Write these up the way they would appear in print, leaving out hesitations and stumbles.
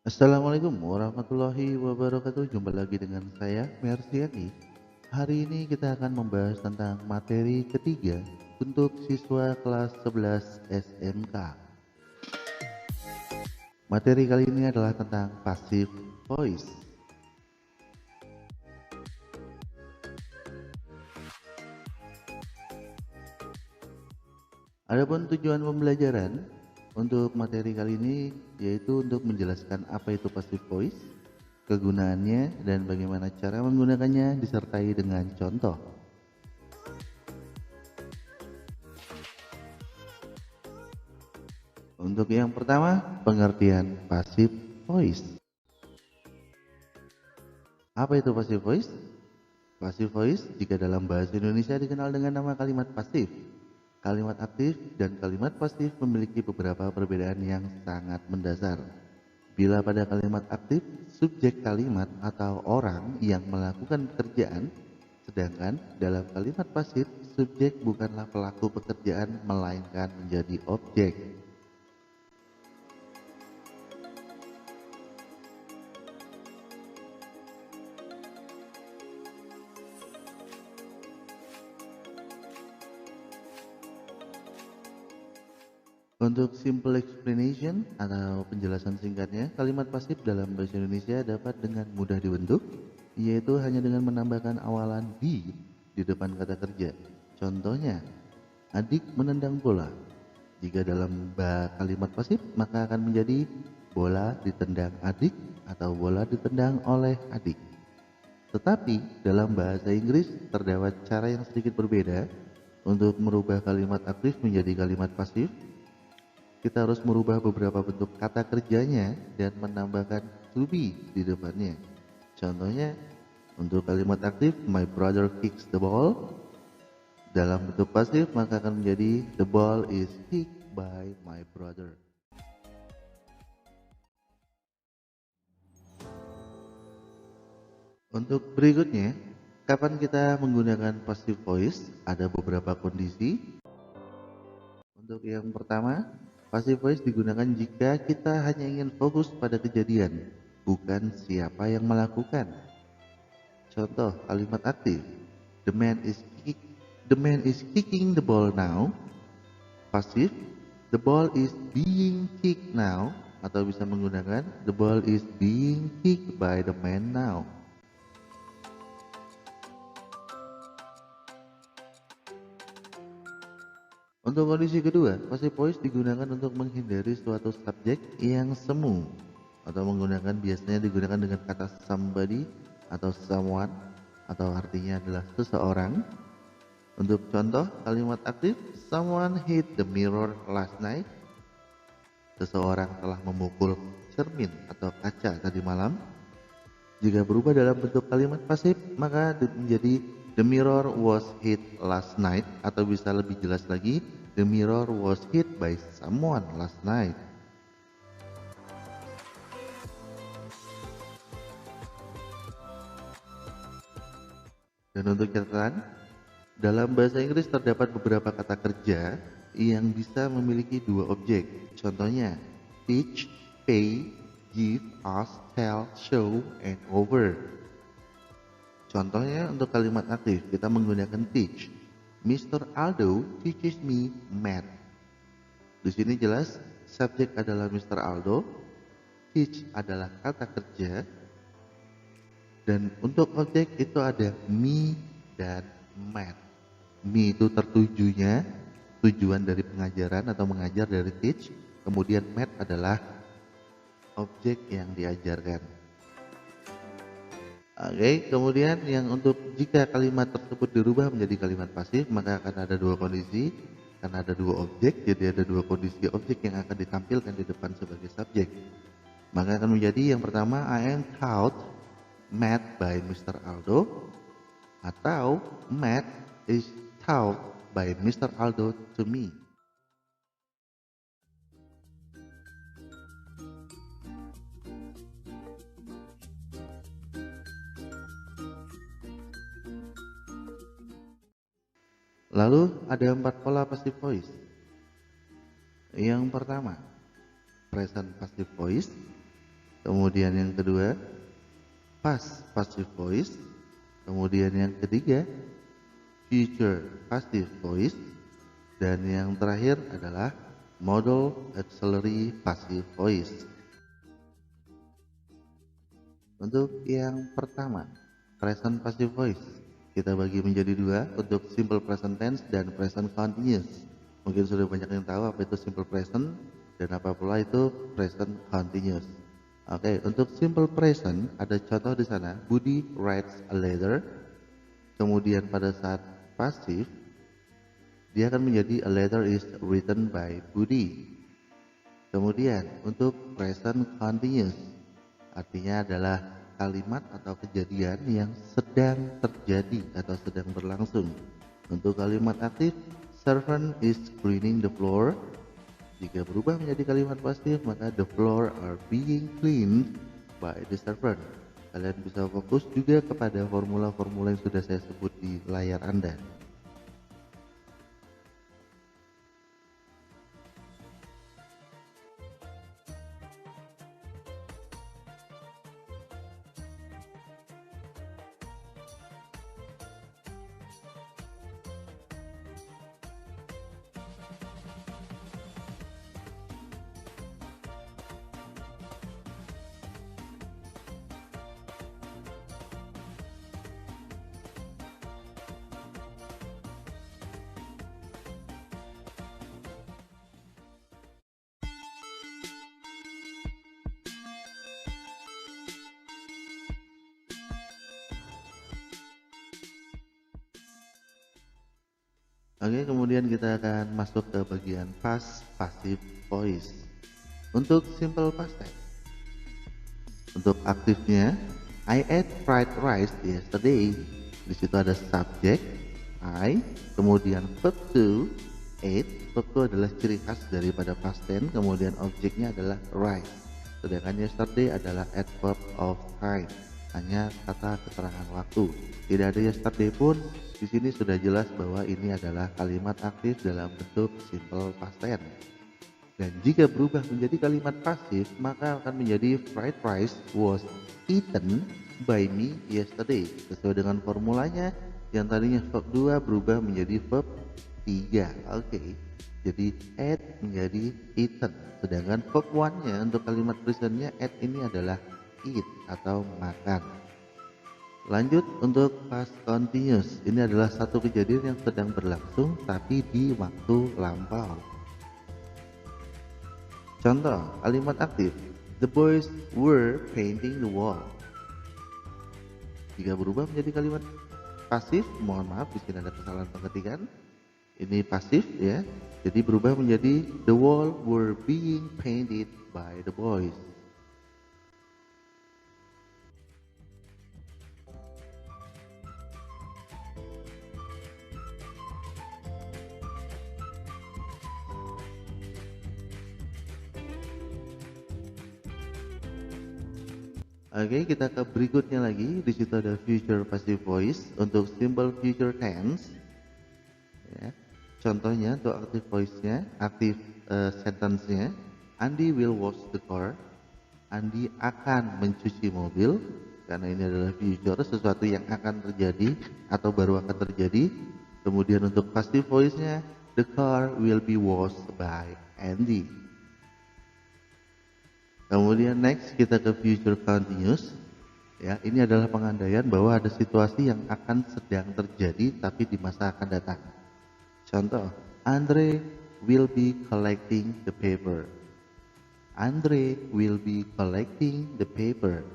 Assalamualaikum warahmatullahi wabarakatuh. Jumpa lagi dengan saya, Mersiani. Hari ini kita akan membahas tentang materi ketiga untuk siswa kelas 11 SMK. Materi kali ini adalah tentang passive voice. Adapun tujuan pembelajaran untuk materi kali ini yaitu untuk menjelaskan apa itu passive voice, kegunaannya, dan bagaimana cara menggunakannya disertai dengan contoh. Untuk yang pertama, pengertian passive voice. Apa itu passive voice? Passive voice jika dalam bahasa Indonesia dikenal dengan nama kalimat pasif. Kalimat aktif dan kalimat pasif memiliki beberapa perbedaan yang sangat mendasar. Bila pada kalimat aktif, subjek kalimat atau orang yang melakukan pekerjaan, sedangkan dalam kalimat pasif, subjek bukanlah pelaku pekerjaan melainkan menjadi objek. Untuk simple explanation atau penjelasan singkatnya, kalimat pasif dalam bahasa Indonesia dapat dengan mudah dibentuk, yaitu hanya dengan menambahkan awalan di depan kata kerja. Contohnya, adik menendang bola. Jika dalam kalimat pasif, maka akan menjadi bola ditendang adik atau bola ditendang oleh adik. Tetapi dalam bahasa Inggris terdapat cara yang sedikit berbeda untuk merubah kalimat aktif menjadi kalimat pasif. Kita harus merubah beberapa bentuk kata kerjanya dan menambahkan to be di depannya. Contohnya, untuk kalimat aktif, my brother kicks the ball. Dalam bentuk pasif, maka akan menjadi the ball is kicked by my brother. Untuk berikutnya, kapan kita menggunakan passive voice? Ada beberapa kondisi. Untuk yang pertama, passive voice digunakan jika kita hanya ingin fokus pada kejadian, bukan siapa yang melakukan. Contoh kalimat aktif, the man is kicking the ball now. Pasif, the ball is being kicked now, atau bisa menggunakan the ball is being kicked by the man now. Untuk kondisi kedua, passive voice digunakan untuk menghindari suatu subjek yang semu atau biasanya digunakan dengan kata somebody atau someone atau artinya adalah seseorang. Untuk contoh kalimat aktif, someone hit the mirror last night. Seseorang telah memukul cermin atau kaca tadi malam. Jika berubah dalam bentuk kalimat pasif, maka menjadi the mirror was hit last night, atau bisa lebih jelas lagi, the mirror was hit by someone last night. Dan untuk catatan, dalam bahasa Inggris terdapat beberapa kata kerja yang bisa memiliki dua objek. Contohnya, teach, pay, give, ask, tell, show, and over. Contohnya untuk kalimat aktif, kita menggunakan teach. Mr. Aldo teaches me math. Di sini jelas subjek adalah Mr. Aldo, teach adalah kata kerja, dan untuk objek itu ada me dan math. Me itu tertujunya, tujuan dari pengajaran atau mengajar dari teach, kemudian math adalah objek yang diajarkan. Oke, kemudian yang untuk jika kalimat tersebut dirubah menjadi kalimat pasif, maka akan ada dua kondisi, karena ada dua objek, jadi ada dua kondisi objek yang akan ditampilkan di depan sebagai subjek. Maka akan menjadi yang pertama, I am taught math by Mr. Aldo, atau math is taught by Mr. Aldo to me. Lalu ada 4 pola passive voice. Yang pertama, present passive voice. kemudian yang kedua past passive voice, kemudian yang ketiga future passive voice, dan yang terakhir adalah modal auxiliary passive voice. Untuk yang pertama, present passive voice, kita bagi menjadi dua untuk simple present tense dan present continuous. Mungkin sudah banyak yang tahu apa itu simple present dan apa pula itu present continuous. Oke, untuk simple present ada contoh di sana, Budi writes a letter. Kemudian pada saat pasif dia akan menjadi a letter is written by Budi. Kemudian untuk present continuous artinya adalah kalimat atau kejadian yang sedang terjadi atau sedang berlangsung. Untuk kalimat aktif, servant is cleaning the floor. Jika berubah menjadi kalimat pasif, maka the floor are being cleaned by the servant. Kalian bisa fokus juga kepada formula-formula yang sudah saya sebut di layar Anda. Oke, kemudian kita akan masuk ke bagian past passive voice. Untuk simple past tense, untuk aktifnya, I ate fried rice yesterday. Di situ ada subject I, kemudian verb to, ate. Verb to adalah ciri khas daripada past tense, kemudian objeknya adalah rice. Sedangkan yesterday adalah adverb of time, hanya kata keterangan waktu. Tidak ada yesterday pun. Di sini sudah jelas bahwa ini adalah kalimat aktif dalam bentuk simple past tense. Dan jika berubah menjadi kalimat pasif, maka akan menjadi fried rice was eaten by me yesterday. Sesuai dengan formulanya, yang tadinya verb 2 berubah menjadi verb 3. Oke. Jadi ate menjadi eaten. Sedangkan verb 1-nya untuk kalimat present-nya ate ini adalah eat atau makan. Lanjut untuk past continuous. Ini adalah satu kejadian yang sedang berlangsung tapi di waktu lampau. Contoh kalimat aktif, the boys were painting the wall. Jika berubah menjadi kalimat pasif, mohon maaf di sini ada kesalahan pengetikan. Ini pasif ya. Jadi berubah menjadi the wall were being painted by the boys. Oke, kita ke berikutnya lagi. Di situ ada future passive voice untuk simple future tense. Ya. Contohnya untuk active voice-nya, active sentence-nya, Andi will wash the car. Andi akan mencuci mobil, karena ini adalah future, sesuatu yang akan terjadi atau baru akan terjadi. Kemudian untuk passive voice-nya, the car will be washed by Andy. Kemudian next kita ke future continuous. Ya, ini adalah pengandaian bahwa ada situasi yang akan sedang terjadi tapi di masa akan datang. Contoh, Andre will be collecting the paper. Andre will be collecting the paper.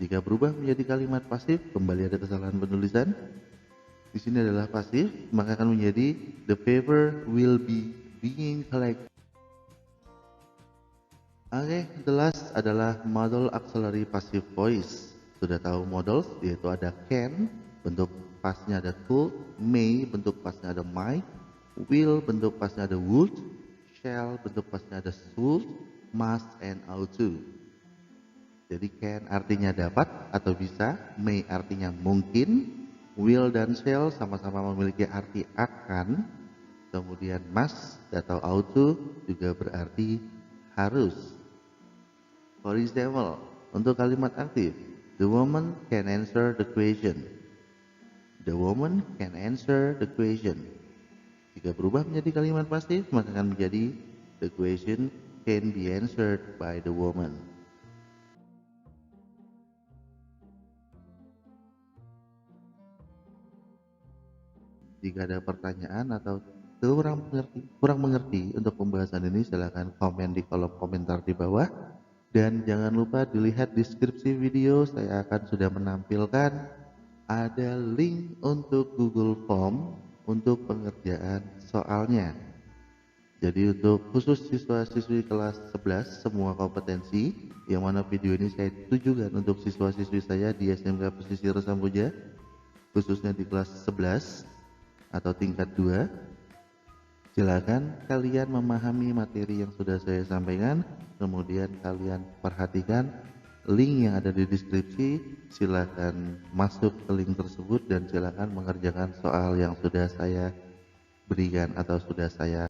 Jika berubah menjadi kalimat pasif, kembali ada kesalahan penulisan. Di sini adalah pasif, maka akan menjadi the paper will be being collected. Oke, the last adalah modal auxiliary passive voice. Sudah tahu modals, yaitu ada can, bentuk pasnya ada could, may, bentuk pasnya ada might, will, bentuk pasnya ada would, shall, bentuk pasnya ada should, must, and ought to. Jadi can artinya dapat atau bisa, may artinya mungkin, will dan shall sama-sama memiliki arti akan, kemudian must atau ought to juga berarti harus. For example, untuk kalimat aktif, the woman can answer the question. The woman can answer the question. Jika berubah menjadi kalimat pasif, maka akan menjadi the question can be answered by the woman. Jika ada pertanyaan atau kurang mengerti untuk pembahasan ini, silakan komen di kolom komentar di bawah. Dan jangan lupa dilihat deskripsi video, saya akan sudah menampilkan ada link untuk Google Form untuk pengerjaan soalnya. Jadi untuk khusus siswa-siswi kelas 11 semua kompetensi, yang mana video ini saya tujukan untuk siswa-siswi saya di SMK Pesisir Samboja, khususnya di kelas 11 atau tingkat 2. Silakan kalian memahami materi yang sudah saya sampaikan, kemudian kalian perhatikan link yang ada di deskripsi, silakan masuk ke link tersebut dan silakan mengerjakan soal yang sudah saya berikan atau sudah saya